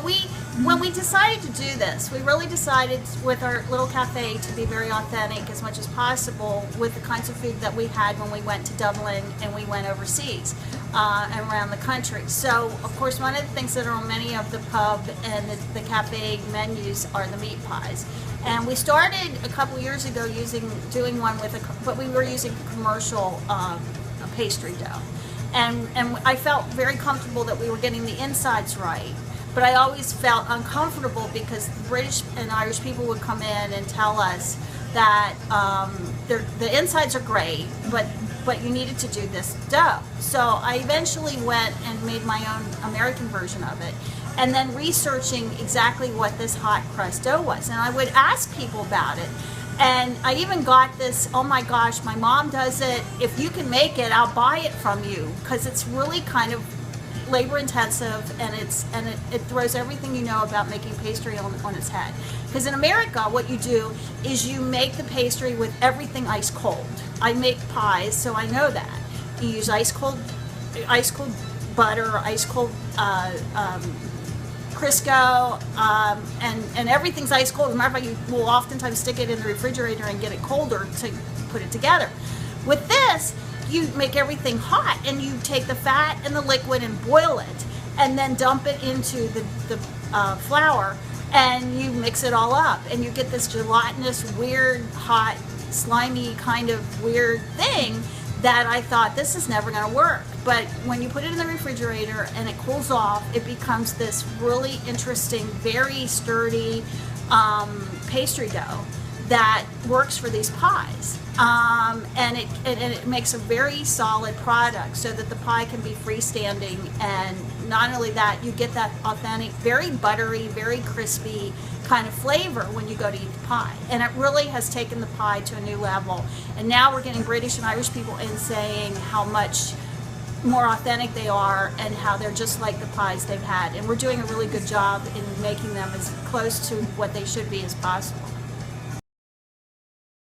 but when we decided to do this, we really decided with our little cafe to be very authentic as much as possible with the kinds of food that we had when we went to Dublin and we went overseas and around the country. So, of course, one of the things that are on many of the pub and the cafe menus are the meat pies. And we started a couple years ago doing one but we were using commercial pastry dough. And I felt very comfortable that we were getting the insides right. But I always felt uncomfortable because British and Irish people would come in and tell us that the insides are great, but you needed to do this dough. So I eventually went and made my own American version of it, and then researching exactly what this hot crust dough was. And I would ask people about it. And I even got this, oh my gosh, my mom does it. If you can make it, I'll buy it from you, because it's really kind of labor intensive, and it throws everything you know about making pastry on its head. Because in America, what you do is you make the pastry with everything ice cold. I make pies, so I know that. You use ice cold butter, ice cold Crisco, and everything's ice cold. As a matter of fact, you will oftentimes stick it in the refrigerator and get it colder to put it together. With this, you make everything hot, and you take the fat and the liquid and boil it, and then dump it into the flour, and you mix it all up, and you get this gelatinous, weird, hot, slimy kind of weird thing that I thought, this is never going to work. But when you put it in the refrigerator and it cools off, it becomes this really interesting, very sturdy pastry dough that works for these pies. And it makes a very solid product so that the pie can be freestanding, and not only that, you get that authentic, very buttery, very crispy kind of flavor when you go to eat the pie. And it really has taken the pie to a new level. And now we're getting British and Irish people in saying how much more authentic they are and how they're just like the pies they've had. And we're doing a really good job in making them as close to what they should be as possible.